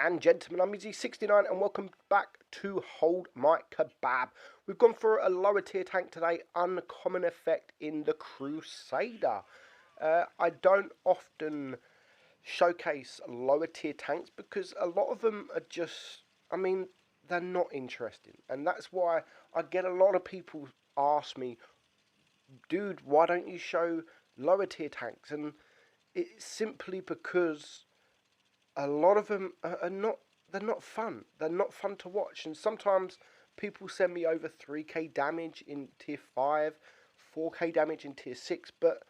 and gentlemen, I'm Meadsyreplays and welcome back to Hold My Kebab. We've gone for a lower tier tank today, uncommon effect in the Crusader. I don't often showcase lower tier tanks because a lot of them are just, I mean, they're not interesting. And that's why I get a lot of people ask me, dude, why don't you show lower tier tanks? And it's simply because a lot of them are not, they're not fun. They're not fun to watch. And sometimes people send me over 3k damage in tier 5, 4k damage in tier 6, but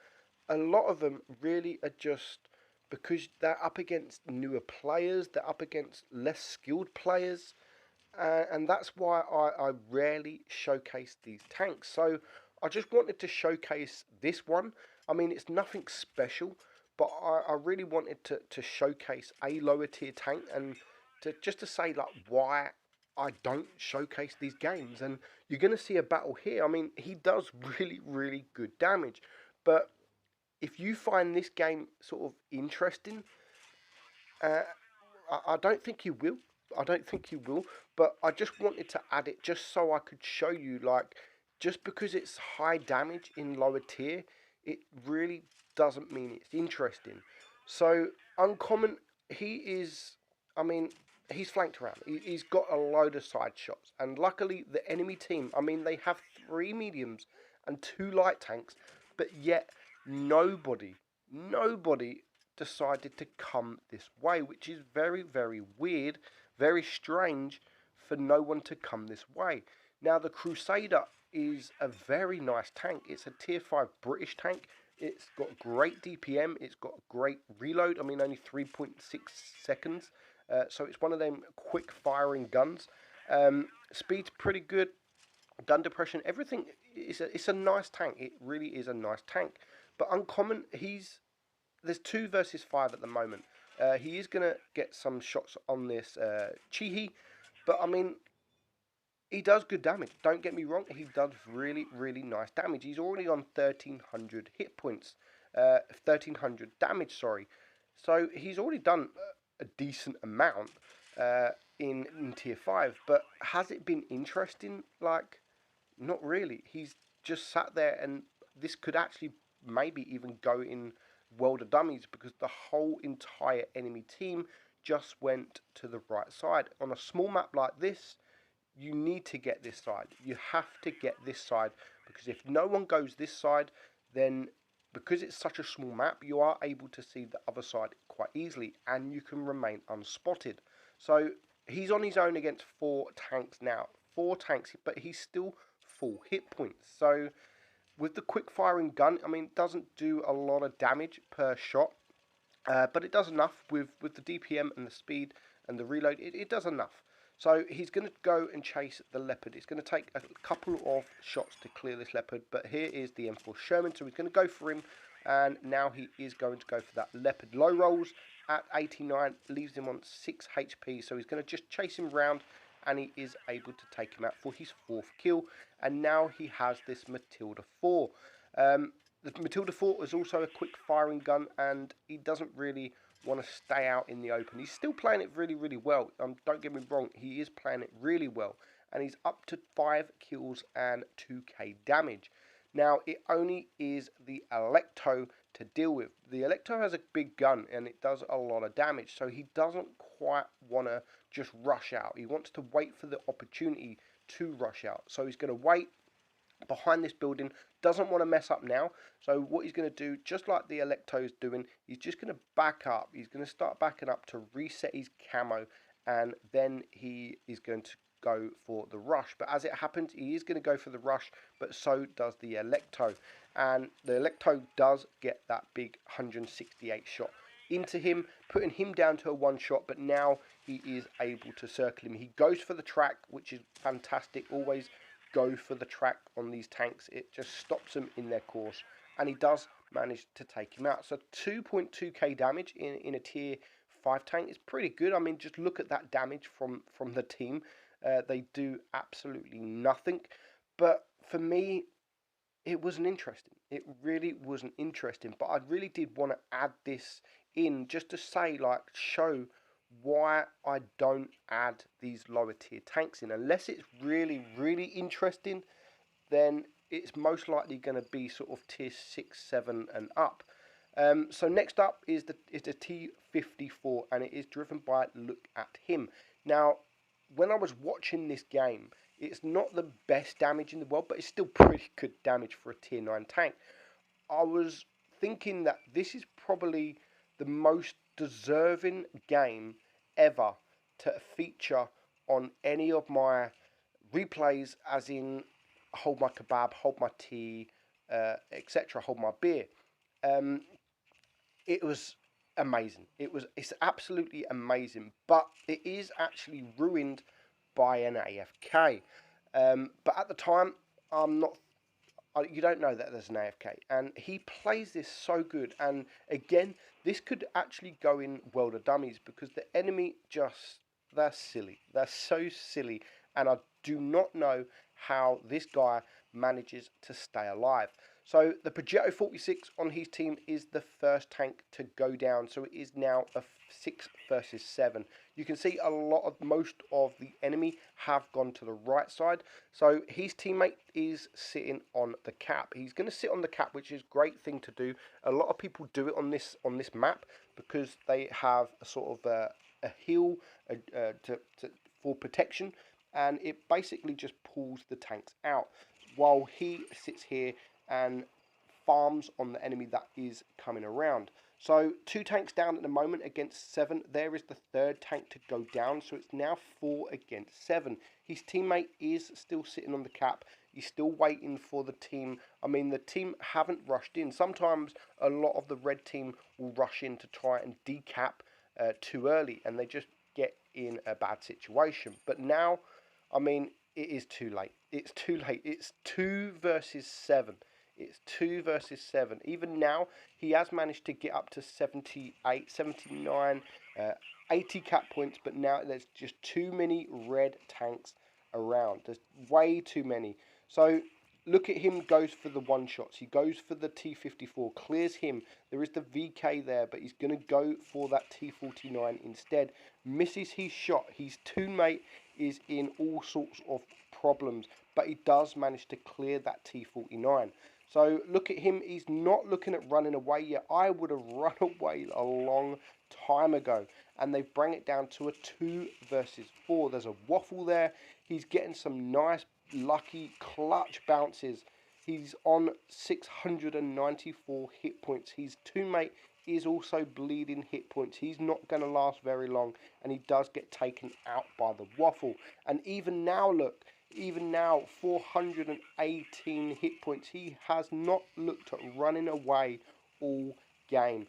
a lot of them really are just because they're up against newer players, they're up against less skilled players, and that's why I rarely showcase these tanks. So I just wanted to showcase this one. I mean, it's nothing special, but I really wanted to showcase a lower tier tank and just to say like why I don't showcase these games. And you're going to see a battle here. I mean, he does really good damage, but if you find this game sort of interesting, uh, I don't think you will. I don't think you will. But I just wanted to add it just so I could show you, like, just because it's high damage in lower tier, it really doesn't mean it's interesting. So, uncommon, he is, I mean, he's flanked around. He's got a load of side shots. And luckily, the enemy team, I mean, they have 3 mediums and 2 light tanks, but yet nobody decided to come this way, which is very weird, very strange for no one to come this way. Now, the Crusader is a very nice tank. It's a tier 5 British tank. It's got great DPM. It's got great reload. I mean, only 3.6 seconds. So it's one of them quick firing guns. Speed's pretty good. Gun depression, everything. It's a nice tank. It really is a nice tank. But uncommon, there's 2 versus 5 at the moment. He is going to get some shots on this Chihi, but I mean, he does good damage. Don't get me wrong, he does really nice damage. He's already on 1300 hit points, 1300 damage, sorry. So he's already done a decent amount in tier 5, but has it been interesting? Like, not really. He's just sat there, and this could actually maybe even go in World of Dummies because the whole entire enemy team just went to the right side. On a small map like this, you need to get this side. You have to get this side because if no one goes this side, then because it's such a small map, you are able to see the other side quite easily and you can remain unspotted. So he's on his own against 4 tanks now. 4 tanks, but he's still full hit points. So with the quick firing gun, I mean, it doesn't do a lot of damage per shot, but it does enough with the DPM and the speed and the reload. It does enough. So he's going to go and chase the leopard. It's going to take a couple of shots to clear this leopard, but here is the M4 Sherman, so he's going to go for him, and now he is going to go for that leopard. Low rolls at 89, leaves him on 6 HP, so he's going to just chase him round, and he is able to take him out for his 4th kill, and now he has this Matilda 4. The Matilda 4 is also a quick firing gun, and he doesn't really want to stay out in the open. He's still playing it really well. Don't get me wrong, he is playing it really well, and he's up to 5 kills and 2k damage. Now, it only is the Electo to deal with. The Electo has a big gun, and it does a lot of damage, so he doesn't quite want to just rush out. He wants to wait for the opportunity to rush out. So he's going to wait behind this building, doesn't want to mess up now. So what he's going to do, just like the Electo's doing, he's just going to back up. He's going to start backing up to reset his camo, and then he is going to go for the rush. But as it happens, he is going to go for the rush, but so does the Electo. And the Electo does get that big 168 shot into him, putting him down to a 1 shot, but now he is able to circle him. He goes for the track, which is fantastic. Always go for the track on these tanks. It just stops them in their course, and he does manage to take him out. So 2.2k damage in a tier 5 tank is pretty good. I mean, just look at that damage from the team. They do absolutely nothing, but for me, it wasn't interesting. It really wasn't interesting, but I really did want to add this in just to say, like, show why I don't add these lower tier tanks in. Unless it's really, really interesting, then it's most likely going to be sort of tier 6, 7 and up. So next up is the T54, and it is driven by Look at Him. Now, when I was watching this game, it's not the best damage in the world, but it's still pretty good damage for a tier 9 tank. I was thinking that this is probably the most deserving game ever to feature on any of my replays, as in hold my kebab, hold my tea, etc., hold my beer. Um, it was amazing. It's absolutely amazing, but it is actually ruined by an AFK. But at the time, I'm not. You don't know that there's an AFK, and he plays this so good. And again, this could actually go in World of Dummies because the enemy just they're silly. They're so silly, and I do not know how this guy manages to stay alive. So the Progetto 46 on his team is the first tank to go down. So it is now a 6 versus 7. You can see most of the enemy have gone to the right side. So his teammate is sitting on the cap. He's going to sit on the cap, which is a great thing to do. A lot of people do it on this map because they have a sort of a heal for protection, and it basically just pulls the tanks out while he sits here and farms on the enemy that is coming around. So 2 tanks down at the moment against 7. There is the 3rd tank to go down. So it's now 4 against 7. His teammate is still sitting on the cap. He's still waiting for the team. I mean, the team haven't rushed in. Sometimes a lot of the red team will rush in to try and decap too early, and they just get in a bad situation. But now, I mean, it is too late. It's too late. It's 2 versus 7. It's 2 versus 7. Even now, he has managed to get up to 78, 79, 80 cap points, but now there's just too many red tanks around. There's way too many. So look at him, goes for the one shots. He goes for the T54, clears him. There is the VK there, but he's going to go for that T49 instead. Misses his shot. His teammate is in all sorts of problems, but he does manage to clear that T49. So look at him, he's not looking at running away yet. I would have run away a long time ago. And they've brought it down to a 2 versus 4. There's a waffle there. He's getting some nice, lucky, clutch bounces. He's on 694 hit points. His teammate is also bleeding hit points. He's not going to last very long. And he does get taken out by the waffle. And even now, look. Even now, 418 hit points. He has not looked at running away all game.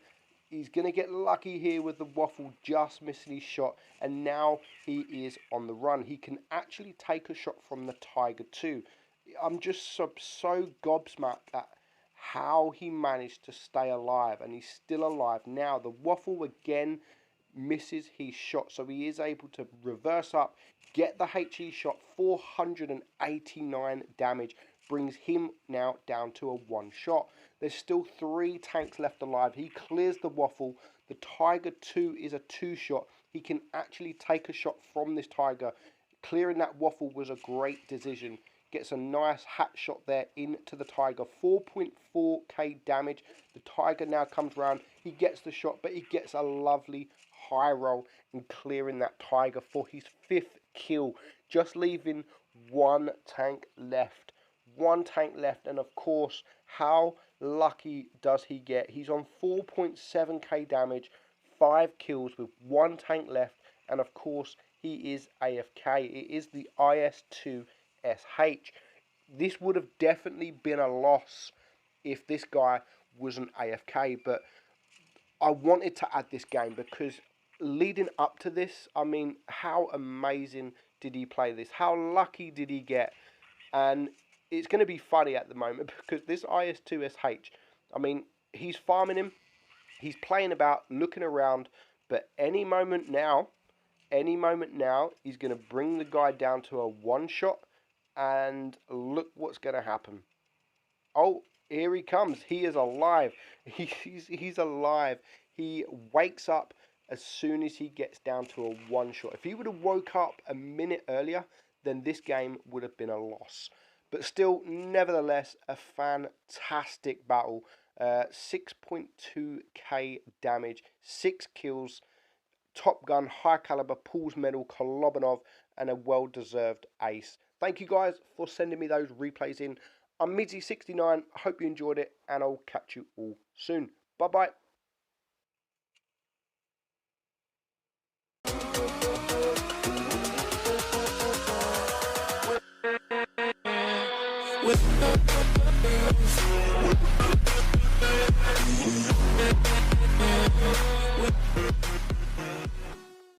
He's going to get lucky here with the waffle just missing his shot. And now he is on the run. He can actually take a shot from the Tiger too. I'm just so gobsmacked at how he managed to stay alive. And he's still alive now. The waffle again misses his shot, so he is able to reverse up, get the HE shot. 489 damage brings him now down to a 1 shot. There's still 3 tanks left alive. He clears the waffle. The Tiger 2 is a 2 shot. He can actually take a shot from this Tiger. Clearing that waffle was a great decision. Gets a nice hat shot there into the Tiger. 4.4k damage. The Tiger now comes around. He gets the shot, but he gets a lovely high roll in clearing that Tiger for his 5th kill. Just leaving 1 tank left. 1 tank left, and of course, how lucky does he get? He's on 4.7k damage, 5 kills with 1 tank left, and of course, he is AFK. It is the IS-2SH. This would have definitely been a loss if this guy wasn't AFK, but I wanted to add this game because leading up to this, I mean, how amazing did he play this? How lucky did he get? And it's going to be funny at the moment because this IS-2SH, I mean, he's farming him, he's playing about, looking around, but any moment now, he's going to bring the guy down to a 1 shot, and look what's going to happen. Oh, here he comes. He is alive. He's alive. He wakes up as soon as he gets down to a one shot. If he would have woke up a minute earlier, then this game would have been a loss. But still, nevertheless, a fantastic battle. 6.2k damage, 6 kills, Top Gun, High Caliber, Paul's Medal, Kolobanov, and a well-deserved ace. Thank you guys for sending me those replays in. I'm Meadsy69. I hope you enjoyed it, and I'll catch you all soon. Bye-bye.